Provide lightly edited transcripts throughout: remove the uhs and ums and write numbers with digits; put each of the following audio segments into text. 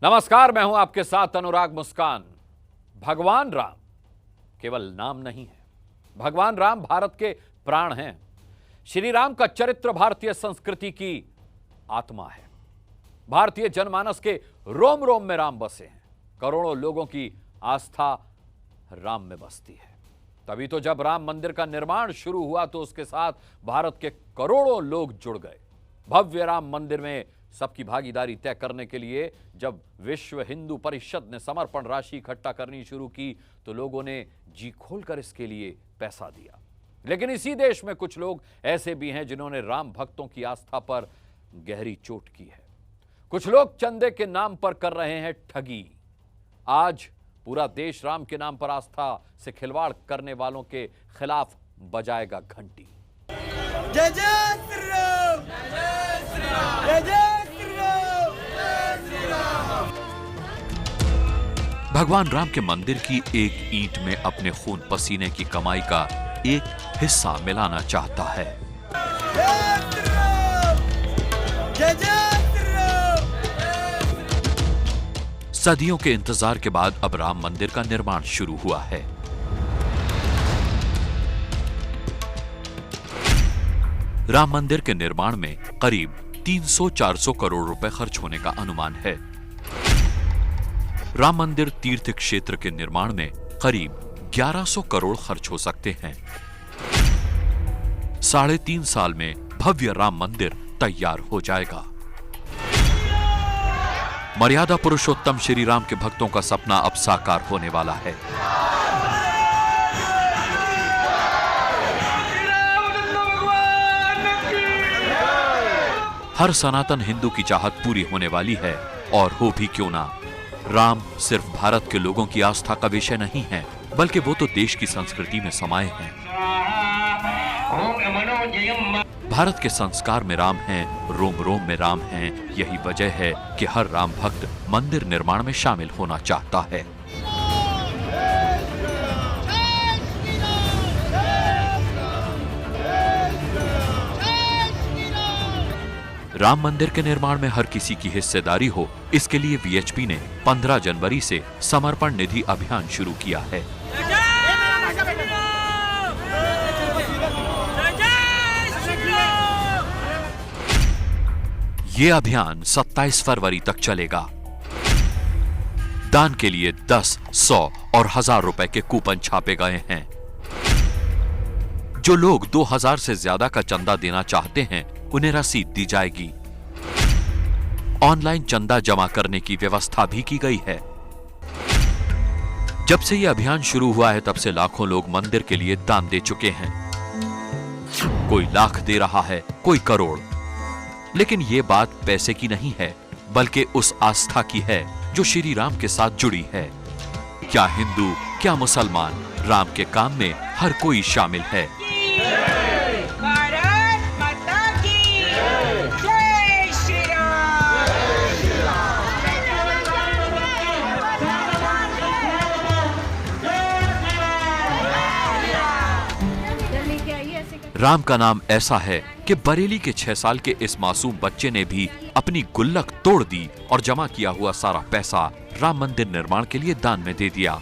नमस्कार, मैं हूं आपके साथ अनुराग मुस्कान। भगवान राम केवल नाम नहीं है, भगवान राम भारत के प्राण हैं। श्री राम का चरित्र भारतीय संस्कृति की आत्मा है। भारतीय जनमानस के रोम रोम में राम बसे हैं। करोड़ों लोगों की आस्था राम में बसती है। तभी तो जब राम मंदिर का निर्माण शुरू हुआ तो उसके साथ भारत के करोड़ों लोग जुड़ गए। भव्य राम मंदिर में सबकी भागीदारी तय करने के लिए जब विश्व हिंदू परिषद ने समर्पण राशि इकट्ठा करनी शुरू की तो लोगों ने जी खोलकर इसके लिए पैसा दिया। लेकिन इसी देश में कुछ लोग ऐसे भी हैं जिन्होंने राम भक्तों की आस्था पर गहरी चोट की है। कुछ लोग चंदे के नाम पर कर रहे हैं ठगी। आज पूरा देश राम के नाम पर आस्था से खिलवाड़ करने वालों के खिलाफ बजाएगा घंटी। जय जय श्री राम, जय श्री राम, जय जय श्री राम, जय श्री राम। भगवान राम के मंदिर की एक ईंट में अपने खून पसीने की कमाई का एक हिस्सा मिलाना चाहता है। जय श्री राम, जय जय श्री राम। सदियों के इंतजार के बाद अब राम मंदिर का निर्माण शुरू हुआ है। राम मंदिर के निर्माण में करीब 300-400 करोड़ रुपए खर्च होने का अनुमान है। राम मंदिर तीर्थ क्षेत्र के निर्माण में करीब 1100 करोड़ खर्च हो सकते हैं। 3.5 साल में भव्य राम मंदिर तैयार हो जाएगा। मर्यादा पुरुषोत्तम श्री राम के भक्तों का सपना अब साकार होने वाला है। हर सनातन हिंदू की चाहत पूरी होने वाली है। और हो भी क्यों ना, राम सिर्फ भारत के लोगों की आस्था का विषय नहीं है, बल्कि वो तो देश की संस्कृति में समाये हैं। भारत के संस्कार में राम हैं, रोम रोम में राम हैं। यही वजह है कि हर राम भक्त मंदिर निर्माण में शामिल होना चाहता है। राम मंदिर के निर्माण में हर किसी की हिस्सेदारी हो, इसके लिए वीएचपी ने 15 जनवरी से समर्पण निधि अभियान शुरू किया है। ये अभियान 27 फरवरी तक चलेगा। दान के लिए 10, 100 और 1000 रुपए के कूपन छापे गए हैं। जो लोग 2000 से ज्यादा का चंदा देना चाहते हैं उन्हें रसीद दी जाएगी। ऑनलाइन चंदा जमा करने की व्यवस्था भी की गई है। जब से यह अभियान शुरू हुआ है तब से लाखों लोग मंदिर के लिए दान दे चुके हैं। कोई लाख दे रहा है, कोई करोड़। लेकिन यह बात पैसे की नहीं है, बल्कि उस आस्था की है जो श्री राम के साथ जुड़ी है। क्या हिंदू, क्या मुसलमान, राम के काम में हर कोई शामिल है। राम का नाम ऐसा है कि बरेली के 6 साल के इस मासूम बच्चे ने भी अपनी गुल्लक तोड़ दी और जमा किया हुआ सारा पैसा राम मंदिर निर्माण के लिए दान में दे दिया।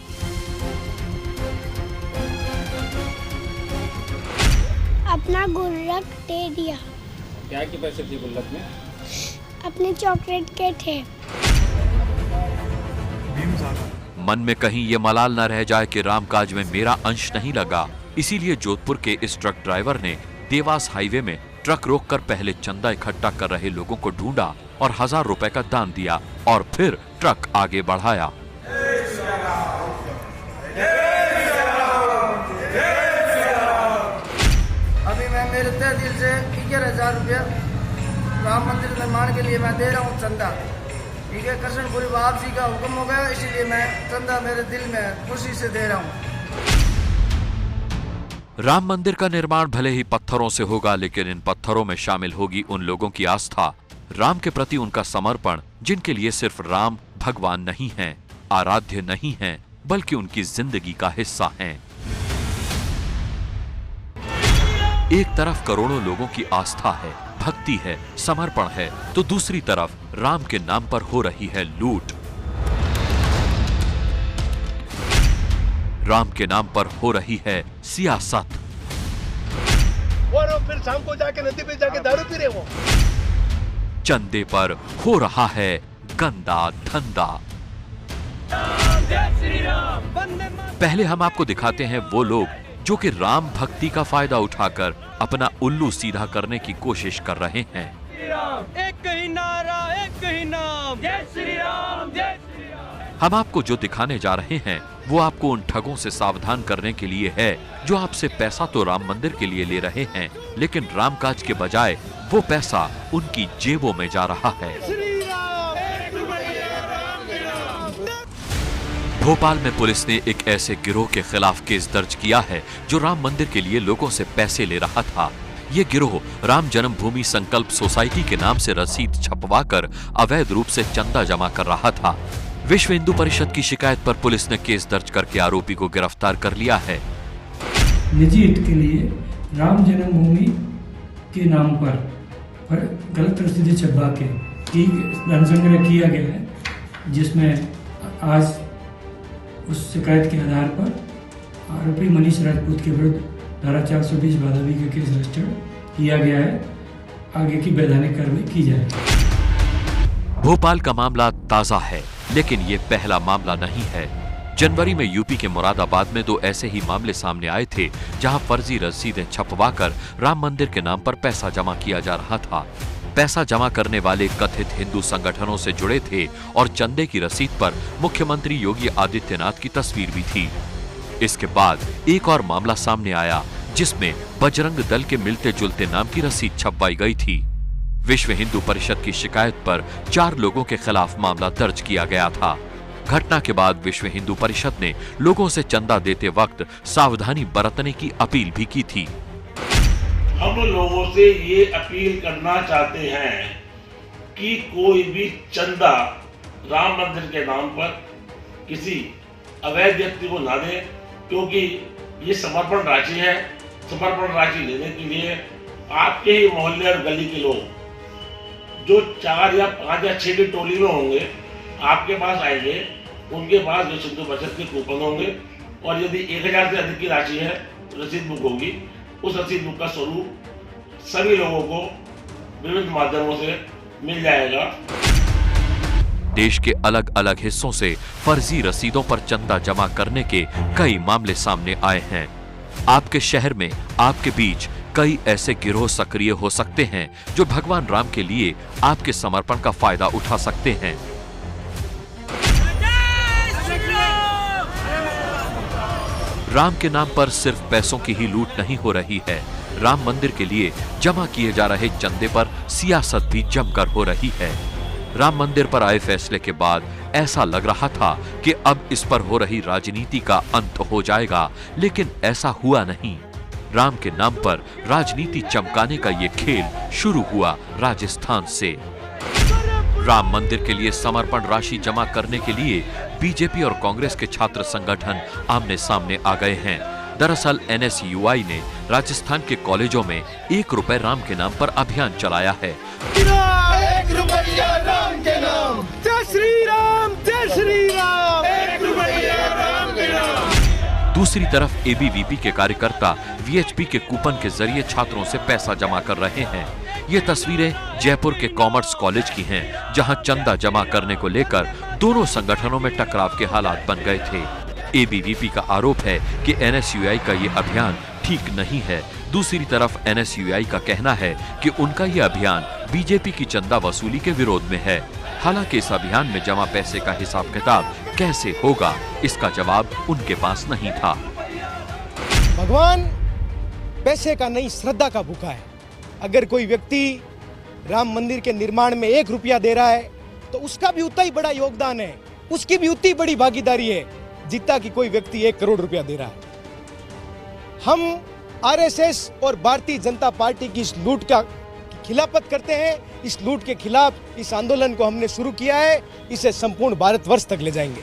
अपना गुल्लक दे दिया। क्या के पैसे थे गुल्लक में? अपने चॉकलेट के थे। मन में कहीं ये मलाल न रह जाए कि राम काज में मेरा अंश नहीं लगा, इसीलिए जोधपुर के इस ट्रक ड्राइवर ने देवास हाईवे में ट्रक रोककर पहले चंदा इकट्ठा कर रहे लोगों को ढूंढा और 1000 रुपए का दान दिया और फिर ट्रक आगे बढ़ाया। अभी मैं मेरे तहे दिल से 11,000 रुपया राम मंदिर निर्माण के लिए मैं दे रहा हूँ चंदा। ठीक है, कृष्णपुरी बाप जी का हुक्म हो गया, इसीलिए मैं चंदा मेरे दिल में खुशी से दे रहा हूँ। राम मंदिर का निर्माण भले ही पत्थरों से होगा, लेकिन इन पत्थरों में शामिल होगी उन लोगों की आस्था, राम के प्रति उनका समर्पण, जिनके लिए सिर्फ राम भगवान नहीं हैं, आराध्य नहीं हैं, बल्कि उनकी जिंदगी का हिस्सा हैं। एक तरफ करोड़ों लोगों की आस्था है, भक्ति है, समर्पण है, तो दूसरी तरफ राम के नाम पर हो रही है लूट, राम के नाम पर हो रही है सियासत। और फिर शाम को जाके नदी पे जाके दारू पी रहे वो। चंदे पर हो रहा है गंदा धंधा। पहले हम आपको दिखाते हैं वो लोग जो कि राम भक्ति का फायदा उठाकर अपना उल्लू सीधा करने की कोशिश कर रहे हैं। एक ही नारा, एक ही नाम, जय श्री राम, जय श्री राम। हम आपको जो दिखाने जा रहे हैं वो आपको उन ठगों से सावधान करने के लिए है जो आपसे पैसा तो राम मंदिर के लिए ले रहे हैं, लेकिन रामकाज के बजाय वो पैसा उनकी जेबों में जा रहा है। भोपाल में पुलिस ने एक ऐसे गिरोह के खिलाफ केस दर्ज किया है जो राम मंदिर के लिए लोगों से पैसे ले रहा था। ये गिरोह राम जन्मभूमि संकल्प सोसाइटी के नाम से रसीद छपवाकर अवैध रूप से चंदा जमा कर रहा था। विश्व हिंदू परिषद की शिकायत पर पुलिस ने केस दर्ज करके आरोपी को गिरफ्तार कर लिया है। निजी हित के लिए राम जन्मभूमि के नाम पर गलत रसीदें छपवा के धन संग्रह किया गया है, जिसमें आज उस शिकायत के आधार पर आरोपी मनीष राजपूत के विरुद्ध धारा 420 भादवी का केस रजिस्टर किया गया है। आगे की वैधानिक कार्रवाई की जाएगी। भोपाल का मामला ताजा है, लेकिन ये पहला मामला नहीं है। जनवरी में यूपी के मुरादाबाद में 2 ऐसे ही मामले सामने आए थे, जहां फर्जी रसीदें छपवाकर राम मंदिर के नाम पर पैसा जमा किया जा रहा था। पैसा जमा करने वाले कथित हिंदू संगठनों से जुड़े थे और चंदे की रसीद पर मुख्यमंत्री योगी आदित्यनाथ की तस्वीर भी थी। इसके बाद एक और मामला सामने आया, जिसमें बजरंग दल के मिलते जुलते नाम की रसीद छपवाई गई थी। विश्व हिंदू परिषद की शिकायत पर 4 लोगों के खिलाफ मामला दर्ज किया गया था। घटना के बाद विश्व हिंदू परिषद ने लोगों से चंदा देते वक्त सावधानी बरतने की अपील भी की थी। हम लोगों से ये अपील करना चाहते हैं कि कोई भी चंदा राम मंदिर के नाम पर किसी अवैध व्यक्ति को ना दे, क्योंकि ये समर्पण राशि है। समर्पण राशि लेने के लिए आपके ही मोहल्ले और गली के लोग जो 4 या 5 या 6 की टोली में होंगे आपके पास आएंगे। उनके पास जो हिंदू परिषद के कूपन होंगे और यदि 1000 से अधिक की राशि है रसीद बुक होगी। उस रसीद बुक का स्वरूप सभी लोगों को विभिन्न माध्यमों से मिल जाएगा। देश के अलग अलग हिस्सों से फर्जी रसीदों पर चंदा जमा करने के कई मामले सामने आए हैं। आपके शहर में, आपके बीच कई ऐसे गिरोह सक्रिय हो सकते हैं जो भगवान राम के लिए आपके समर्पण का फायदा उठा सकते हैं। राम के नाम पर सिर्फ पैसों की ही लूट नहीं हो रही है, राम मंदिर के लिए जमा किए जा रहे चंदे पर सियासत भी जमकर हो रही है। राम मंदिर पर आए फैसले के बाद ऐसा लग रहा था कि अब इस पर हो रही राजनीति का अंत हो जाएगा, लेकिन ऐसा हुआ नहीं। राम के नाम पर राजनीति चमकाने का ये खेल शुरू हुआ राजस्थान से। राम मंदिर के लिए समर्पण राशि जमा करने के लिए बीजेपी और कांग्रेस के छात्र संगठन आमने सामने आ गए हैं। दरअसल NSUI ने राजस्थान के कॉलेजों में 1 रुपए राम के नाम पर अभियान चलाया है। 1 रुपया राम के नाम, जय श्री राम, जय श्री राम, 1 रुपया राम के नाम। दूसरी तरफ ABVP के कार्यकर्ता VHP के कूपन के जरिए छात्रों से पैसा जमा कर रहे हैं। ये तस्वीरें जयपुर के कॉमर्स कॉलेज की हैं, जहां चंदा जमा करने को लेकर दोनों संगठनों में टकराव के हालात बन गए थे। ABVP का आरोप है कि NSUI का ये अभियान ठीक नहीं है। दूसरी तरफ NSUI का कहना है कि उनका ये अभियान बीजेपी की चंदा वसूली के विरोध में है। हालांकि इस अभियान में जमा पैसे का हिसाब किताब कैसे होगा, इसका जवाब उनके पास नहीं था। भगवान पैसे का नहीं, श्रद्धा का भूखा है। अगर कोई व्यक्ति राम मंदिर के निर्माण में 1 रुपया दे रहा है तो उसका भी उतना ही बड़ा योगदान है, उसकी भी उतनी बड़ी भागीदारी है जितना कि कोई व्यक्ति 1 करोड़ रुपया दे रहा है। हम RSS और भारतीय जनता पार्टी की इस लूट का खिलाफत करते हैं। इस लूट के खिलाफ इस आंदोलन को हमने शुरू किया है, इसे संपूर्ण भारतवर्ष तक ले जाएंगे।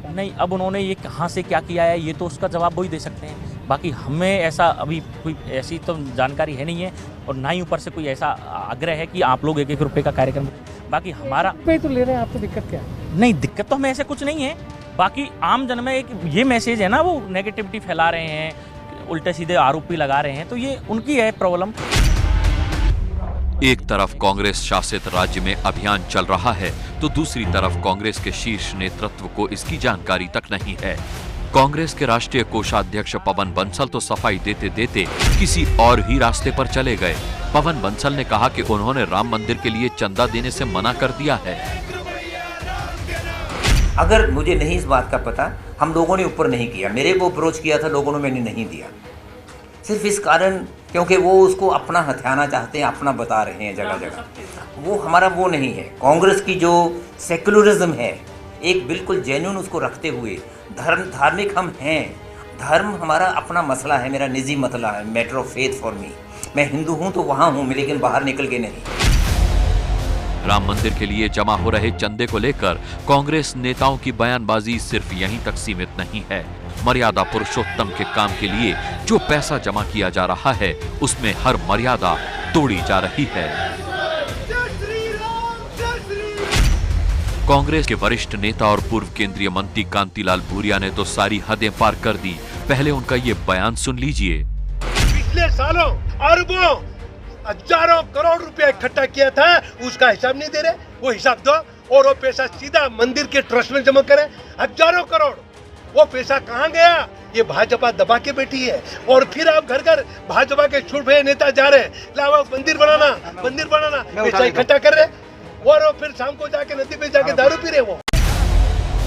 नहीं, अब उन्होंने ये कहाँ से क्या किया है ये तो उसका जवाब वही दे सकते हैं। बाकी हमें ऐसा अभी कोई ऐसी तो जानकारी है नहीं है और ना ही ऊपर से कोई ऐसा आग्रह है कि आप लोग 1-1 रुपये का कार्यक्रम। बाकी हमारा पे तो ले रहे हैं, आपको दिक्कत क्या है? नहीं, दिक्कत तो हमें ऐसे कुछ नहीं है, बाकी आम जन में एक ये मैसेज है ना, वो नेगेटिविटी फैला रहे हैं, उल्टे सीधे आरोप भी लगा रहे हैं, तो ये उनकी है प्रॉब्लम। एक तरफ कांग्रेस शासित राज्य में अभियान चल रहा है तो दूसरी तरफ कांग्रेस के शीर्ष नेतृत्व को इसकी जानकारी तक नहीं है। कांग्रेस के राष्ट्रीय कोषाध्यक्ष पवन बंसल तो सफाई देते देते किसी और ही रास्ते पर चले गए। पवन बंसल ने कहा कि उन्होंने राम मंदिर के लिए चंदा देने से मना कर दिया है। अगर मुझे नहीं इस बात का पता, हम लोगों ने ऊपर नहीं किया, मेरे को अप्रोच किया था लोगों ने, मैंने नहीं दिया, सिर्फ इस कारण क्योंकि वो उसको अपना हथियाना चाहते हैं, अपना बता रहे हैं जगह जगह। वो हमारा वो नहीं है। कांग्रेस की जो सेकुलरिज्म है, एक बिल्कुल जेन्युइन उसको रखते हुए, धार्मिक हम हैं, धर्म हमारा अपना मसला है, मेरा निजी मसला है, matter of faith for me. मैं हिंदू हूँ तो वहाँ हूँ, लेकिन बाहर निकल के नहीं। राम मंदिर के लिए जमा हो रहे चंदे को लेकर कांग्रेस नेताओं की बयानबाजी सिर्फ यहीं तक सीमित नहीं है। मर्यादा पुरुषोत्तम के काम के लिए जो पैसा जमा किया जा रहा है, उसमें हर मर्यादा तोड़ी जा रही है। कांग्रेस के वरिष्ठ नेता और पूर्व केंद्रीय मंत्री कांतिलाल भूरिया ने तो सारी हदें पार कर दी। पहले उनका ये बयान सुन लीजिए। पिछले सालों अरबों हजारों करोड़ रुपया इकट्ठा किया था, उसका हिसाब नहीं दे रहे, वो हिसाब दो और वो पैसा सीधा मंदिर के ट्रस्ट में जमा करें। हजारों करोड़, वो पैसा कहाँ गया? ये भाजपा दबा के बैठी है। और फिर आप घर घर भाजपा के छुड़े नेता जा रहे हैं, लाओ मंदिर बनाना, पैसा इकट्ठा कर रहे, और फिर शाम को जाके नदी पे जाके दारू पी रहे। वो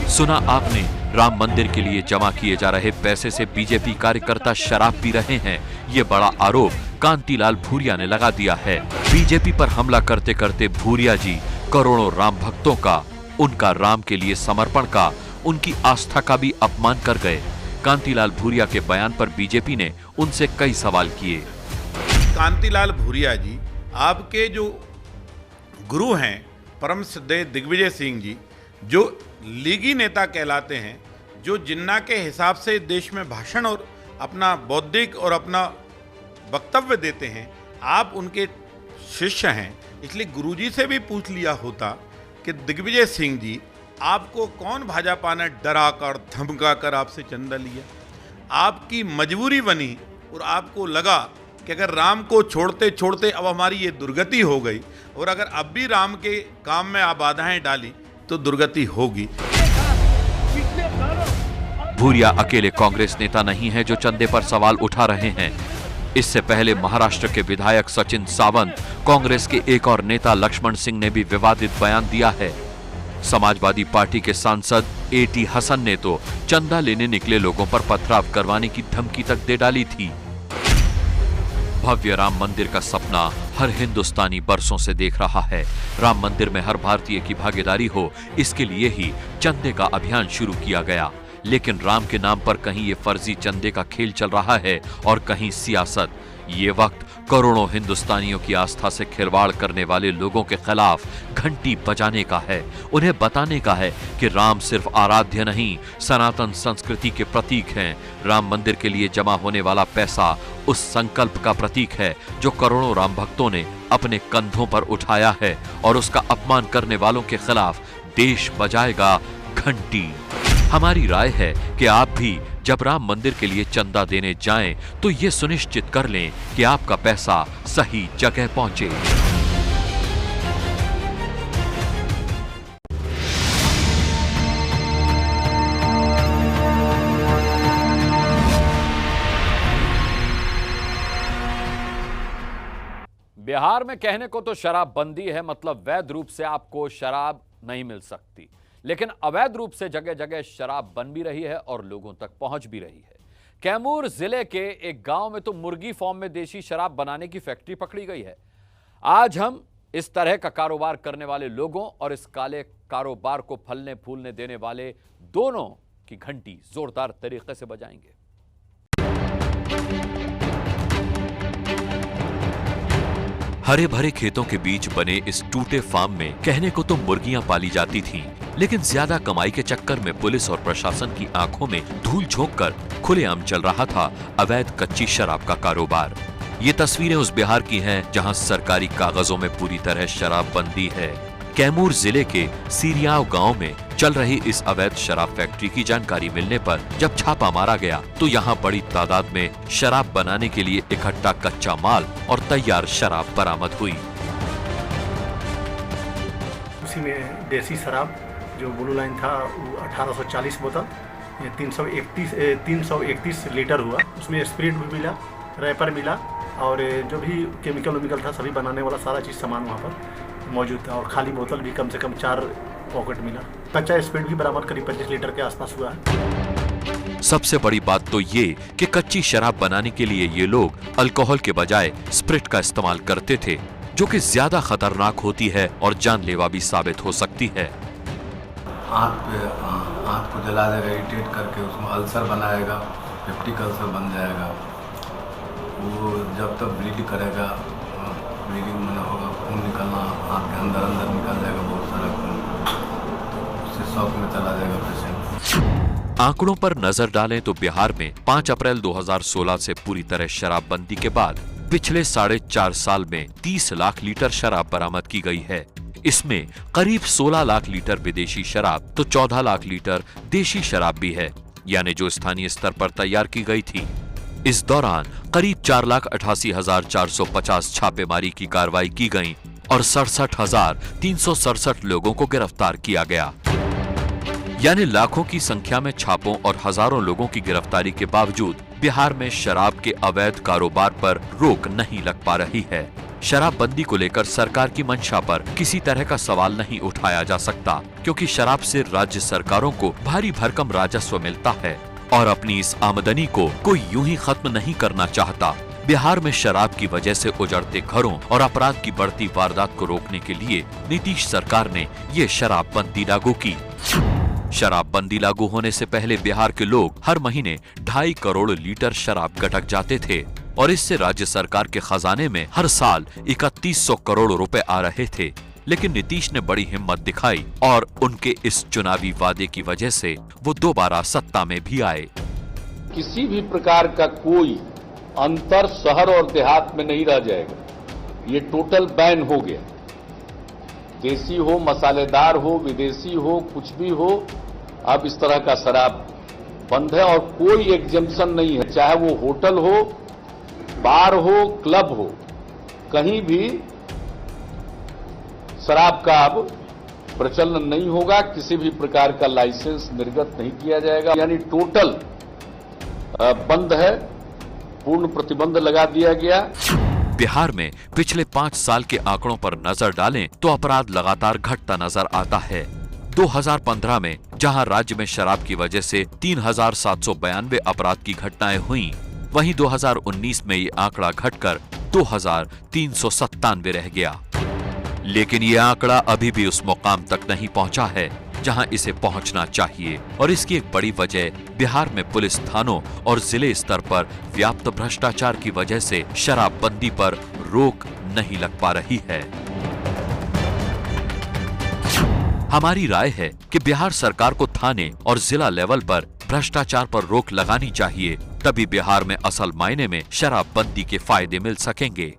सुना आपने, राम मंदिर के लिए जमा किए जा रहे पैसे से बीजेपी कार्यकर्ता शराब पी रहे हैं। ये बड़ा आरोप कांतिलाल भूरिया ने लगा दिया है। बीजेपी पर हमला करते करते भूरिया जी करोड़ों राम भक्तों का, उनका राम के लिए समर्पण का, उनकी आस्था का भी अपमान कर गए। कांतिलाल भूरिया के बयान पर बीजेपी ने उनसे कई सवाल किए। कांतिलाल भूरिया जी, आपके जो गुरु हैं परम श्रद्धेय दिग्विजय सिंह जी, जो लीगी नेता कहलाते हैं, जो जिन्ना के हिसाब से देश में भाषण और अपना बौद्धिक और अपना वक्तव्य देते हैं, आप उनके शिष्य हैं, इसलिए गुरुजी से भी पूछ लिया होता कि दिग्विजय सिंह जी, आपको कौन भाजपा ने डरा कर धमका कर आपसे चंदा लिया? आपकी मजबूरी बनी और आपको लगा कि अगर राम को छोड़ते छोड़ते अब हमारी ये दुर्गति हो गई, और अगर अब भी राम के काम में आप बाधाएं डाली तो दुर्गति होगी। भूरिया अकेले कांग्रेस नेता नहीं है जो चंदे पर सवाल उठा रहे हैं। इससे पहले महाराष्ट्र के विधायक सचिन सावंत, कांग्रेस के एक और नेता लक्ष्मण सिंह ने भी विवादित बयान दिया है। समाजवादी पार्टी के सांसद एटी हसन ने तो चंदा लेने निकले लोगों पर पथराव करवाने की धमकी तक दे डाली थी। भव्य राम मंदिर का सपना हर हिंदुस्तानी बरसों से देख रहा है। राम मंदिर में हर भारतीय की भागीदारी हो, इसके लिए ही चंदे का अभियान शुरू किया गया। लेकिन राम के नाम पर कहीं ये फर्जी चंदे का खेल चल रहा है और कहीं सियासत। ये वक्त करोड़ों हिंदुस्तानियों की आस्था से खिलवाड़ करने वाले लोगों के खिलाफ घंटी बजाने का है। उन्हें बताने का है कि राम सिर्फ आराध्य नहीं, सनातन संस्कृति के प्रतीक हैं। राम मंदिर के लिए जमा होने वाला पैसा उस संकल्प का प्रतीक है जो करोड़ों राम भक्तों ने अपने कंधों पर उठाया है, और उसका अपमान करने वालों के खिलाफ देश बजाएगा घंटी। हमारी राय है कि आप भी जब राम मंदिर के लिए चंदा देने जाएं तो ये सुनिश्चित कर लें कि आपका पैसा सही जगह पहुंचे। बिहार में कहने को तो शराबबंदी है, मतलब वैध रूप से आपको शराब नहीं मिल सकती, लेकिन अवैध रूप से जगह जगह शराब बन भी रही है और लोगों तक पहुंच भी रही है। कैमूर जिले के एक गांव में तो मुर्गी फार्म में देशी शराब बनाने की फैक्ट्री पकड़ी गई है। आज हम इस तरह का कारोबार करने वाले लोगों और इस काले कारोबार को फलने फूलने देने वाले दोनों की घंटी जोरदार तरीके से बजाएंगे। हरे भरे खेतों के बीच बने इस टूटे फार्म में कहने को तो मुर्गियां पाली जाती थीं, लेकिन ज्यादा कमाई के चक्कर में पुलिस और प्रशासन की आंखों में धूल झोंककर खुलेआम चल रहा था अवैध कच्ची शराब का कारोबार। ये तस्वीरें उस बिहार की हैं जहां सरकारी कागजों में पूरी तरह शराबबंदी है, कैमूर जिले के सीरियाव गांव में चल रही इस अवैध शराब फैक्ट्री की जानकारी मिलने पर जब छापा मारा गया तो यहां बड़ी तादाद में शराब बनाने के लिए इकट्ठा कच्चा माल और तैयार शराब बरामद हुई। उसी में देसी शराब जो ब्लू लाइन था वो 1840 बोतल, 331 लीटर हुआ। उसमें स्पिरिट भी मिला, रैपर मिला और जो भी केमिकल था सभी बनाने वाला सारा चीज़ सामान वहाँ पर मौजूद था। और खाली बोतल भी कम से कम 4 पॉकेट मिला। कच्चा स्पिरिट भी बरामद करीब 25 लीटर के आसपास हुआ है। सबसे बड़ी बात तो ये कि कच्ची शराब बनाने के लिए ये लोग अल्कोहल के बजाय स्पिरिट का इस्तेमाल करते थे, जो कि ज्यादा खतरनाक होती है और जानलेवा भी साबित हो सकती है। आँख को जला देगा, इरिटेट करके उसमें अल्सर बनाएगा, पेप्टिक अल्सर बन जाएगा। वो जब तक ब्लीडिंग करेगा, ब्लीडिंग में होगा, खून निकलना आँख के अंदर निकल जाएगा बहुत सारा खून, उससे शॉक में चला जाएगा पेशेंट। आंकड़ों पर नजर डालें तो बिहार में 5 अप्रैल 2016 से पूरी तरह शराबबंदी के बाद पिछले 4.5 साल में 30 लाख लीटर शराब बरामद की गई है। इसमें करीब 16 लाख लीटर विदेशी शराब तो 14 लाख लीटर देशी शराब भी है, यानी जो स्थानीय स्तर पर तैयार की गई थी। इस दौरान करीब 4,88,450 छापेमारी की कार्रवाई की गई और 67,367 लोगों को गिरफ्तार किया गया। यानी लाखों की संख्या में छापों और हजारों लोगों की गिरफ्तारी के बावजूद बिहार में शराब के अवैध कारोबार पर रोक नहीं लग पा रही है। शराबबंदी को लेकर सरकार की मंशा पर किसी तरह का सवाल नहीं उठाया जा सकता, क्योंकि शराब से राज्य सरकारों को भारी भरकम राजस्व मिलता है और अपनी इस आमदनी को कोई यूं ही खत्म नहीं करना चाहता। बिहार में शराब की वजह से उजड़ते घरों और अपराध की बढ़ती वारदात को रोकने के लिए नीतीश सरकार ने ये शराबबंदी लागू की। शराबबंदी लागू होने से पहले बिहार के लोग हर महीने 2.5 करोड़ लीटर शराब गटक जाते थे और इससे राज्य सरकार के खजाने में हर साल 3100 करोड़ रुपए आ रहे थे। लेकिन नीतीश ने बड़ी हिम्मत दिखाई और उनके इस चुनावी वादे की वजह से वो दोबारा सत्ता में भी आए। किसी भी प्रकार का कोई अंतर शहर और देहात में नहीं रह जाएगा। ये टोटल बैन हो गया। देसी हो, मसालेदार हो, विदेशी हो, कुछ भी हो, अब इस तरह का शराब बंद है और कोई एग्जेम्पशन नहीं है। चाहे वो होटल हो, बार हो, क्लब हो, कहीं भी शराब का अब प्रचलन नहीं होगा। किसी भी प्रकार का लाइसेंस निर्गत नहीं किया जाएगा। यानी टोटल बंद है, पूर्ण प्रतिबंध लगा दिया गया। बिहार में पिछले 5 साल के आंकड़ों पर नजर डालें तो अपराध लगातार घटता नजर आता है। 2015 में जहां राज्य में शराब की वजह से 3,792 अपराध की घटनाएं हुईं, वहीं 2019 में ये आंकड़ा घटकर 2,397 रह गया। लेकिन ये आंकड़ा अभी भी उस मुकाम तक नहीं पहुंचा है जहां इसे पहुंचना चाहिए और इसकी एक बड़ी वजह बिहार में पुलिस थानों और जिले स्तर पर व्याप्त भ्रष्टाचार की वजह से शराबबंदी पर रोक नहीं लग पा रही है। हमारी राय है कि बिहार सरकार को थाने और जिला लेवल पर भ्रष्टाचार पर रोक लगानी चाहिए, तभी बिहार में असल मायने में शराबबंदी के फायदे मिल सकेंगे।